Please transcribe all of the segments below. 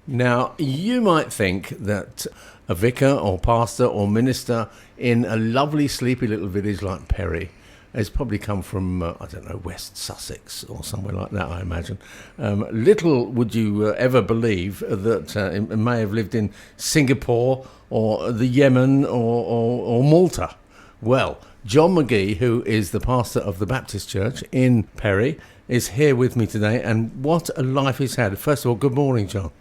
Now, you might think that a vicar or pastor or minister in a lovely sleepy little village like Perry has probably come from, I don't know, West Sussex or somewhere like that, I imagine. Little would you ever believe that it may have lived in Singapore or the Yemen or Malta. Well, Jon Magee, who is the pastor of the Baptist Church in Perry, is here with me today, and what a life he's had. First of all, good morning, Jon.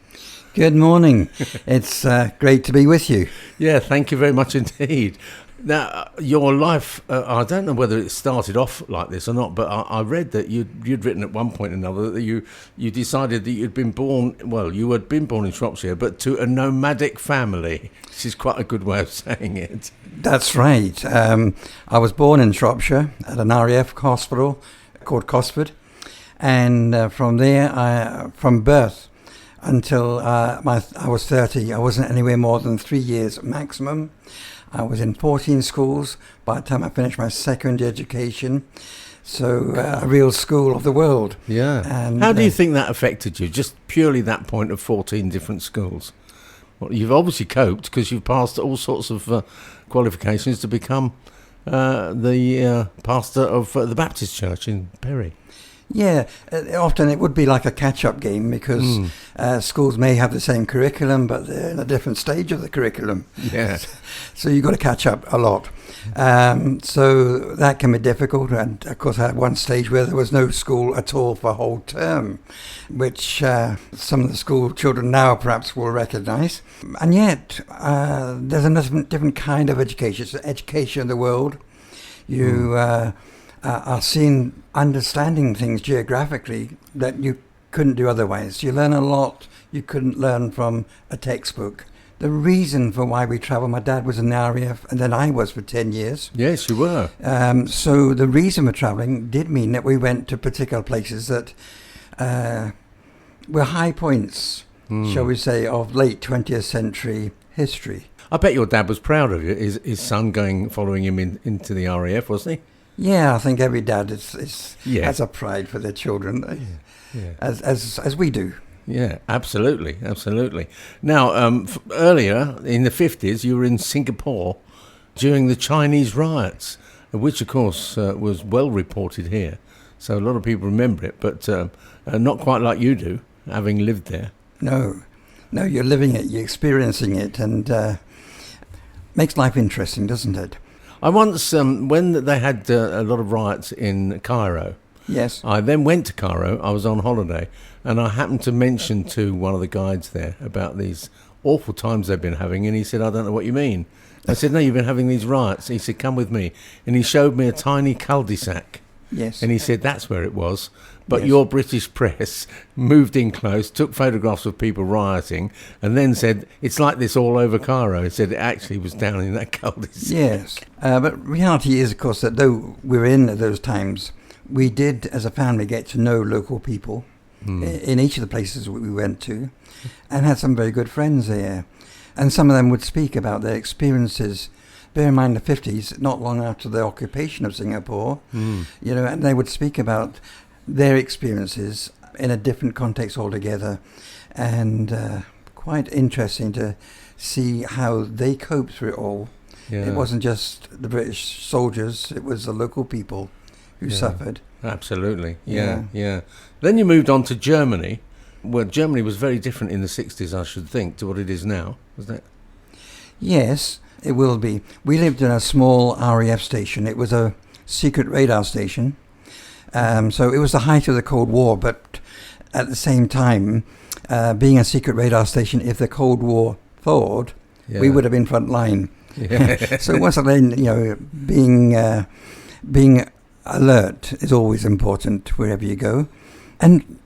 Good morning. It's great to be with you. Yeah, thank you very much indeed. Now, your life, I don't know whether it started off like this or not, but I read that you'd written at one point or another that you decided that you'd been born, well, you had been born in Shropshire, but to a nomadic family, which is quite a good way of saying it. That's right. I was born in Shropshire at an RAF hospital called Cosford, and from there, from birth until I was 30, I wasn't anywhere more than 3 years maximum. I was in 14 schools by the time I finished my secondary education. So a real school of the world. Yeah. And how do you think that affected you? Just purely that point of 14 different schools. Well, you've obviously coped because you've passed all sorts of qualifications to become the pastor of the Baptist Church in Perry. Yeah, often it would be like a catch-up game because schools may have the same curriculum, but they're in a different stage of the curriculum. Yeah. So you've got to catch up a lot. So that can be difficult. And, of course, I had one stage where there was no school at all for a whole term, which some of the school children now perhaps will recognise. And yet, there's a different kind of education. It's the education of the world. You... are seeing, understanding things geographically that you couldn't do otherwise. You learn a lot you couldn't learn from a textbook. The reason for why we travel, my dad was in the RAF and then I was for 10 years. Yes, you were. So the reason for travelling did mean that we went to particular places that were high points, shall we say, of late 20th century history. I bet your dad was proud of you, his son following him into the RAF, wasn't he? Yeah, I think every dad has a pride for their children, as we do. Yeah, absolutely. Now, earlier in the 50s, you were in Singapore during the Chinese riots, which, of course, was well reported here. So a lot of people remember it, but not quite like you do, having lived there. No, you're living it, you're experiencing it, and makes life interesting, doesn't it? I once, when they had a lot of riots in Cairo, yes, I then went to Cairo. I was on holiday, and I happened to mention to one of the guides there about these awful times they've been having, and he said, "I don't know what you mean." I said, "No, you've been having these riots." He said, "Come with me," and he showed me a tiny cul-de-sac. Yes, and he said that's where it was. But yes. Your British press moved in close, took photographs of people rioting, and then said, it's like this all over Cairo. He said it actually was down in that cul-de-sac. Yes, but reality is, of course, that though we were in those times, we did, as a family, get to know local people in each of the places we went to, and had some very good friends there. And some of them would speak about their experiences. Bear in mind the 50s, not long after the occupation of Singapore, and they would speak about their experiences in a different context altogether, and quite interesting to see how they coped through it all. Yeah. It wasn't just the British soldiers, it was the local people who suffered. Absolutely, yeah. Then you moved on to Germany. Well, Germany was very different in the 60s, I should think, to what it is now, wasn't it? Yes, it will be. We lived in a small RAF station. It was a secret radar station. So it was the height of the Cold War, but at the same time, being a secret radar station, if the Cold War thawed, we would have been front line. Yeah. So once again, being alert is always important wherever you go. And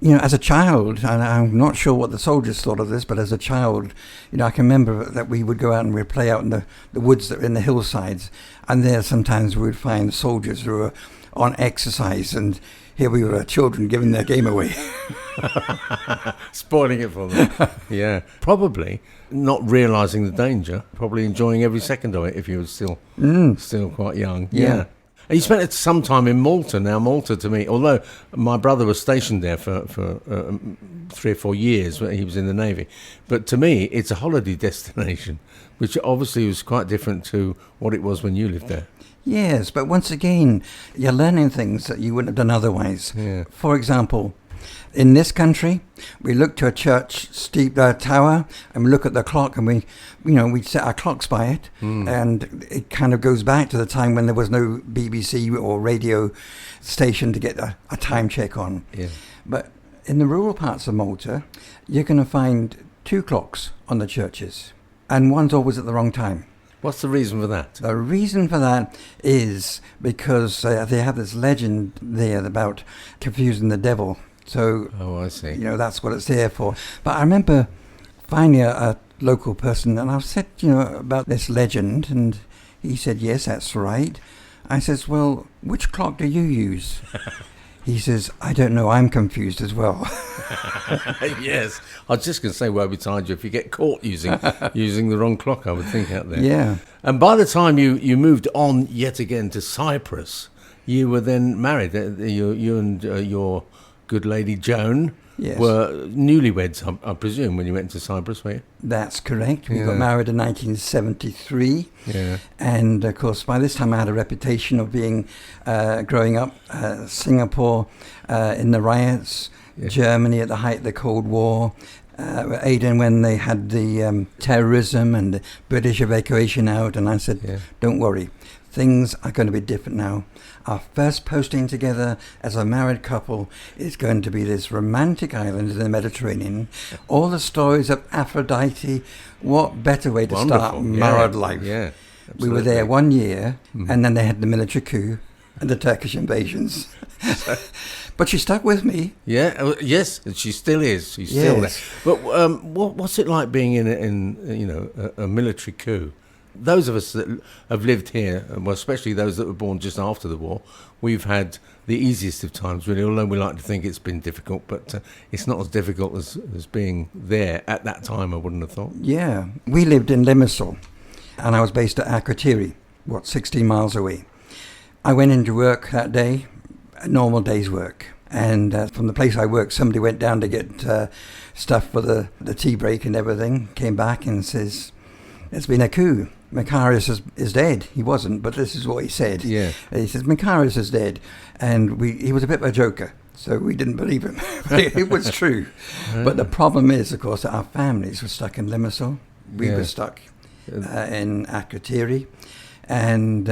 as a child, and I'm not sure what the soldiers thought of this, but as a child, I can remember that we would go out and we'd play out in the woods that were in the hillsides, and there sometimes we would find soldiers who were on exercise, and here we were, children giving their game away. Spoiling it for them. Yeah. Probably not realising the danger, probably enjoying every second of it if you were still quite young. Yeah. And you spent some time in Malta. Now, Malta to me, although my brother was stationed there for 3 or 4 years when he was in the Navy, but to me, it's a holiday destination, which obviously was quite different to what it was when you lived there. Yes, but once again, you're learning things that you wouldn't have done otherwise. Yeah. For example, in this country, we look to a church steep tower and we look at the clock and we set our clocks by it, and it kind of goes back to the time when there was no BBC or radio station to get a time check on. Yeah. But in the rural parts of Malta, you're going to find 2 clocks on the churches, and one's always at the wrong time. What's the reason for that? The reason for that is because they have this legend there about confusing the devil. So, I see. That's what it's there for. But I remember finding a local person, and I said, about this legend, and he said, yes, that's right. I says, well, which clock do you use? He says, I don't know, I'm confused as well. Yes. I was just going to say, well, beside you, if you get caught using the wrong clock, I would think out there. Yeah. And by the time you moved on yet again to Cyprus, you were then married. You and your good lady Joan were newlyweds, I presume, when you went to Cyprus, were you? That's correct. We got married in 1973. Yeah. And, of course, by this time I had a reputation of being, growing up, Singapore in the riots, Germany at the height of the Cold War, Aden when they had the terrorism and the British evacuation out. And I said, don't worry, things are going to be different now. Our first posting together as a married couple is going to be this romantic island in the Mediterranean. All the stories of Aphrodite. What better way to start married life? Yeah, we were there 1 year, and then they had the military coup and the Turkish invasions. But she stuck with me. Yeah, yes, and she still is. She's still there. But what's it like being in a military coup? Those of us that have lived here, well, especially those that were born just after the war, we've had the easiest of times, really, although we like to think it's been difficult, but it's not as difficult as being there at that time, I wouldn't have thought. Yeah, we lived in Limassol, and I was based at Akrotiri, 16 miles away. I went into work that day, a normal day's work, and from the place I worked, somebody went down to get stuff for the tea break and everything, came back and says, there's been a coup. Macarius is dead. He wasn't, but this is what he said. Yeah. He says, Macarius is dead. And he was a bit of a joker, so we didn't believe him. It was true. But the problem is, of course, that our families were stuck in Limassol. We were stuck in Akrotiri. And,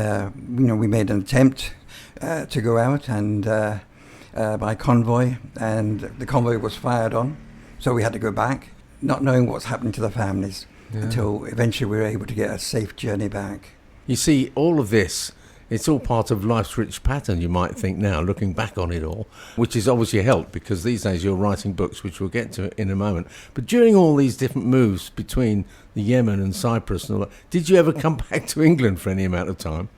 we made an attempt to go out and by convoy, and the convoy was fired on. So we had to go back, not knowing what's happening to the families. Until eventually we were able to get a safe journey back. You see, all of this, it's all part of life's rich pattern, you might think now, looking back on it all, which is obviously helped because these days you're writing books, which we'll get to in a moment. But during all these different moves between the Yemen and Cyprus and all that, did you ever come back to England for any amount of time?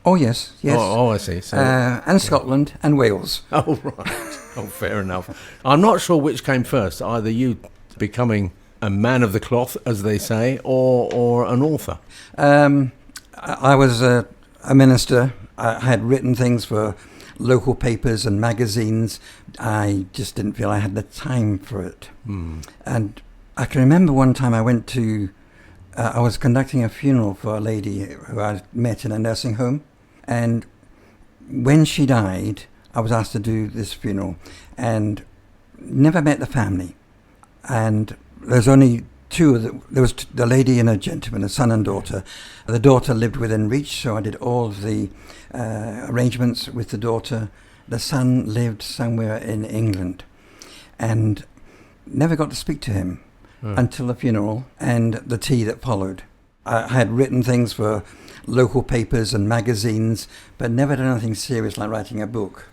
Oh, yes. Oh, I see. So, and Scotland and Wales. Oh, right. Oh, fair enough. I'm not sure which came first, either you becoming a man of the cloth, as they say, or an author? I was a minister. I had written things for local papers and magazines. I just didn't feel I had the time for it. And I can remember one time I went to... I was conducting a funeral for a lady who I met in a nursing home. And when she died, I was asked to do this funeral. And never met the family. And... there's only two of them. There was the lady and a gentleman, a son and daughter. The daughter lived within reach, so I did all of the arrangements with the daughter. The son lived somewhere in England and never got to speak to him until the funeral and the tea that followed. I had written things for local papers and magazines, but never done anything serious like writing a book.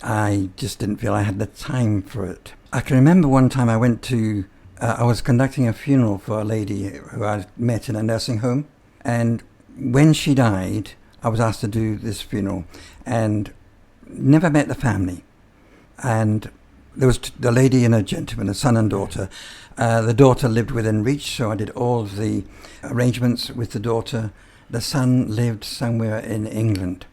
I just didn't feel I had the time for it. I can remember one time I went to... I was conducting a funeral for a lady who I met in a nursing home. And when she died, I was asked to do this funeral and never met the family. And there was the lady and a gentleman, a son and daughter. The daughter lived within reach, so I did all of the arrangements with the daughter. The son lived somewhere in England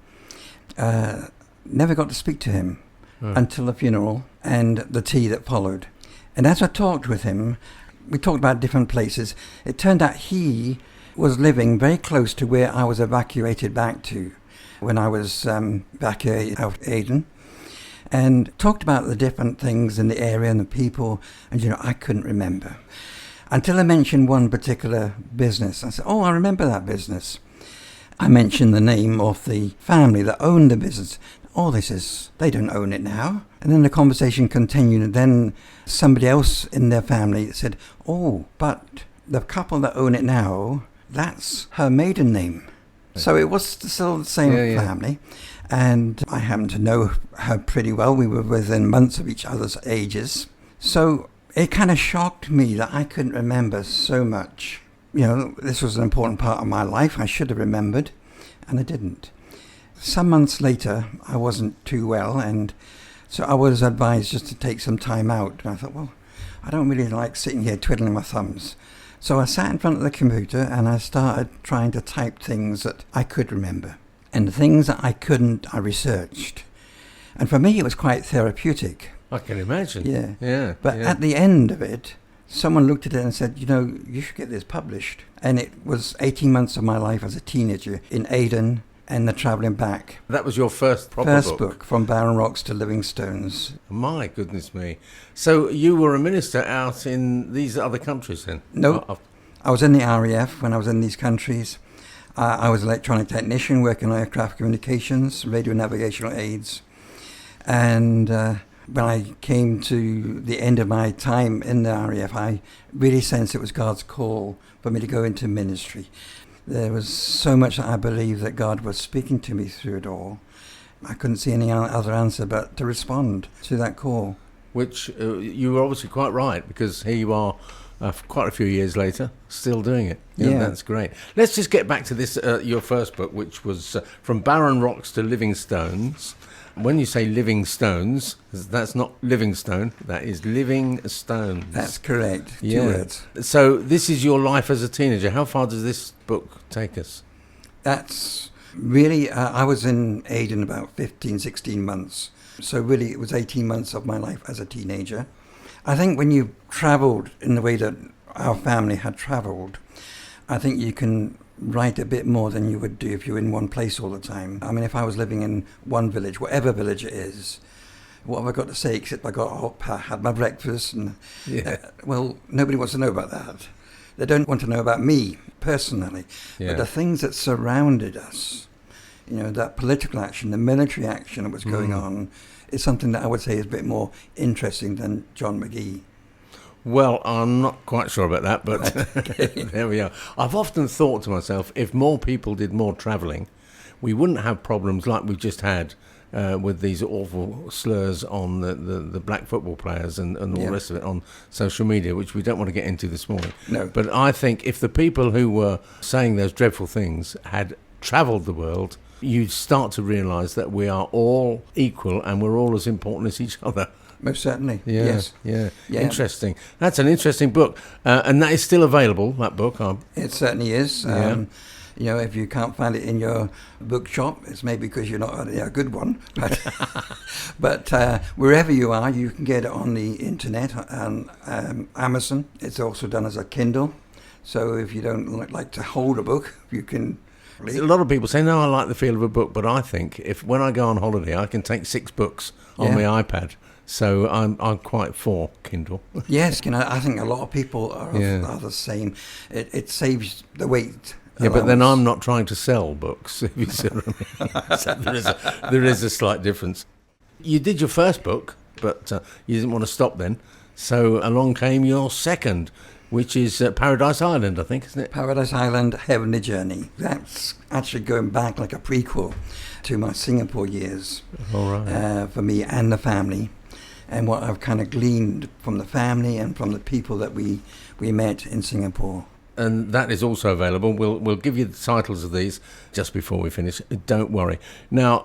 never got to speak to him until the funeral and the tea that followed. And as I talked with him, we talked about different places. It turned out he was living very close to where I was evacuated back to when I was evacuated out of Aden, and talked about the different things in the area and the people, and I couldn't remember. Until I mentioned one particular business. I said, oh, I remember that business. I mentioned the name of the family that owned the business. Oh, they don't own it now. And then the conversation continued, and then somebody else in their family said, oh, but the couple that own it now, that's her maiden name. So it was still the same family. And I happened to know her pretty well. We were within months of each other's ages. So it kind of shocked me that I couldn't remember so much. This was an important part of my life. I should have remembered, and I didn't. Some months later, I wasn't too well, and so I was advised just to take some time out. And I thought, well, I don't really like sitting here twiddling my thumbs. So I sat in front of the computer and I started trying to type things that I could remember. And the things that I couldn't, I researched. And for me, it was quite therapeutic. I can imagine. Yeah. But at the end of it, someone looked at it and said, you should get this published. And it was 18 months of my life as a teenager in Aden and the travelling back. That was your first proper book, From Barren Rocks to Living Stones. My goodness me. So you were a minister out in these other countries then? No, I was in the RAF when I was in these countries. I was an electronic technician working on aircraft communications, radio navigational aids. And when I came to the end of my time in the RAF, I really sensed it was God's call for me to go into ministry. There was so much that I believed that God was speaking to me through it all. I couldn't see any other answer but to respond to that call. Which you were obviously quite right, because here you are quite a few years later, still doing it. Yeah. That's great. Let's just get back to this, your first book, which was From Barren Rocks to Living Stones. When you say living stones, that's not Livingstone, that is living stones. That's correct. 2 words. So this is your life as a teenager. How far does this book take us? That's really, I was in Aden about 15, 16 months. So really it was 18 months of my life as a teenager. I think when you've travelled in the way that our family had travelled, I think you can write a bit more than you would do if you're in one place all the time. I mean, if I was living in one village, whatever village it is, what have I got to say except I got up, I had my breakfast, and well, nobody wants to know about that. They don't want to know about me personally, but the things that surrounded us, that political action, the military action that was going on, is something that I would say is a bit more interesting than Jon Magee. Well, I'm not quite sure about that, but there we are. I've often thought to myself, if more people did more travelling, we wouldn't have problems like we've just had with these awful slurs on the black football players and all the rest of it on social media, which we don't want to get into this morning. No. But I think if the people who were saying those dreadful things had travelled the world, you'd start to realise that we are all equal and we're all as important as each other. Most certainly. Yeah. Yeah. Interesting. That's an interesting book. And that is still available, that book? It certainly is. If you can't find it in your bookshop, it's maybe because you're not a good one. But wherever you are, you can get it on the internet, on Amazon. It's also done as a Kindle. So if you don't like to hold a book, you can... A lot of people say, no, I like the feel of a book. But I think when I go on holiday, I can take 6 books on my iPad. So I'm quite for Kindle. Yes, I think a lot of people are the same. It saves the weight. Yeah, but then I'm not trying to sell books, if you see what I mean. So there is a slight difference. You did your first book, but you didn't want to stop then. So along came your second, which is Paradise Island, I think, isn't it? Paradise Island, Heavenly Journey. That's actually going back like a prequel to my Singapore years. All right. For me and the family. And what I've kind of gleaned from the family and from the people that we met in Singapore. And that is also available. We'll give you the titles of these just before we finish. Don't worry. Now,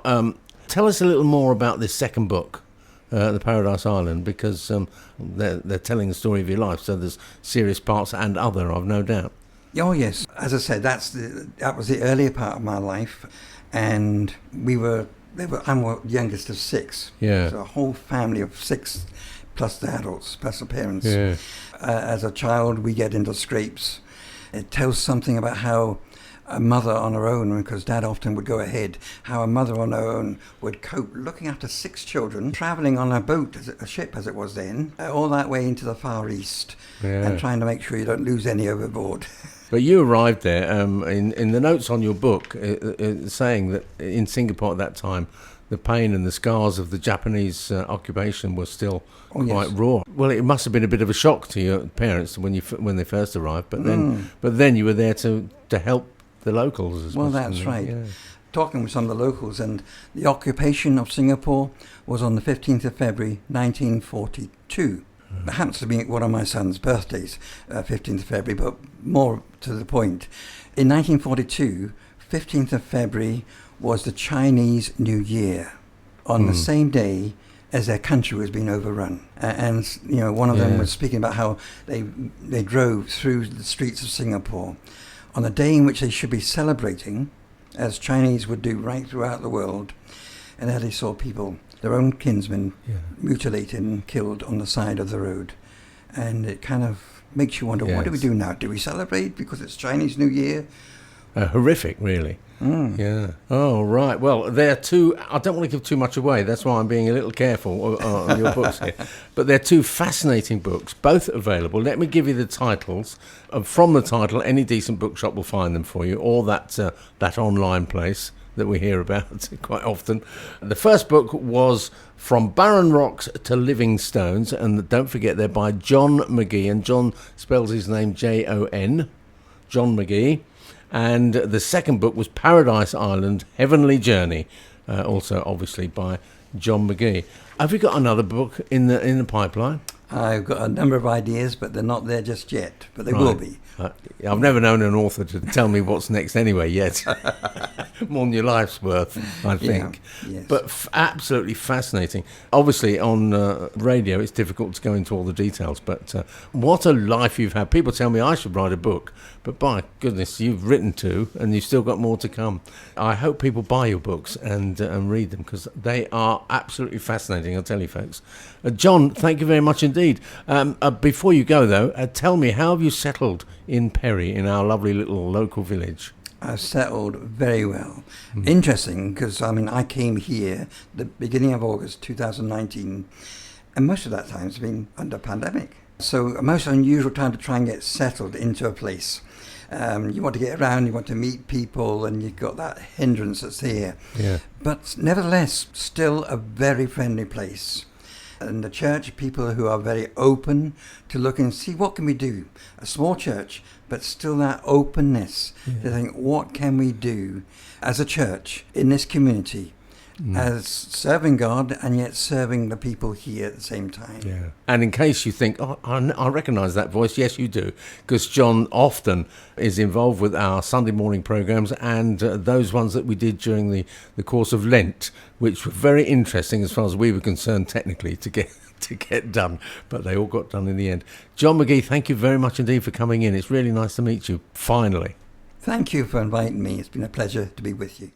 tell us a little more about this second book, The Paradise Island, because they're telling the story of your life. So there's serious parts and other, I've no doubt. Oh yes, as I said, that was the earlier part of my life, and we were I'm the youngest of 6. Yeah. So a whole family of 6 plus the adults, plus the parents. Yeah. As a child, we get into scrapes. It tells something about how a mother on her own, because Dad often would go ahead, how a mother on her own would cope looking after 6 children, travelling on a boat, a ship as it was then, all that way into the Far East, and trying to make sure you don't lose any overboard. But you arrived there in the notes on your book, saying that in Singapore at that time, the pain and the scars of the Japanese occupation were still quite raw. Well, it must have been a bit of a shock to your parents when they first arrived. But then you were there to help the locals as well. Well, that's right. Yeah. Talking with some of the locals, and the occupation of Singapore was on the 15th of February 1942. It happens to be one of my son's birthdays, 15th of February, but more to the point. In 1942, 15th of February was the Chinese New Year, on the same day as their country was being overrun. And one of them was speaking about how they drove through the streets of Singapore on a day in which they should be celebrating, as Chinese would do right throughout the world, and there they saw people, their own kinsmen, mutilated and killed on the side of the road. And it kind of makes you wonder, what do we do now? Do we celebrate because it's Chinese New Year? Horrific, really. Yeah. Oh, right. Well, they're two... I don't want to give too much away. That's why I'm being a little careful on your books here. But they're 2 fascinating books, both available. Let me give you the titles. From the title, any decent bookshop will find them for you, or that online place that we hear about quite often. The first book was From Barren Rocks to Living Stones, and don't forget they're by Jon Magee, and John spells his name Jon, Jon Magee. And the second book was Paradise Island, Heavenly Journey, also obviously by Jon Magee. Have you got another book in the pipeline? I've got a number of ideas, but they're not there just yet, but they will be. I've never known an author to tell me what's next anyway yet. More than your life's worth, I think. Yeah, yes. But absolutely fascinating. Obviously, on radio, it's difficult to go into all the details, but what a life you've had. People tell me I should write a book, but by goodness, you've written 2, and you've still got more to come. I hope people buy your books and read them, because they are absolutely fascinating, I'll tell you, folks. John, thank you very much indeed. Before you go, though, tell me, how have you settled in Perry, in our lovely little local village? I've settled very well. Interesting, because I came here the beginning of August 2019, and most of that time has been under pandemic. So a most unusual time to try and get settled into a place. You want to get around, you want to meet people, and you've got that hindrance that's here. Yeah. But nevertheless, still a very friendly place. And the church, people who are very open to look and see what can we do. A small church, but still that openness to think, what can we do as a church in this community, as serving God and yet serving the people here at the same time. Yeah. And in case you think, I recognise that voice, yes, you do, because John often is involved with our Sunday morning programmes and those ones that we did during the course of Lent, which were very interesting as far as we were concerned technically to get done, but they all got done in the end. Jon Magee, thank you very much indeed for coming in. It's really nice to meet you, finally. Thank you for inviting me. It's been a pleasure to be with you.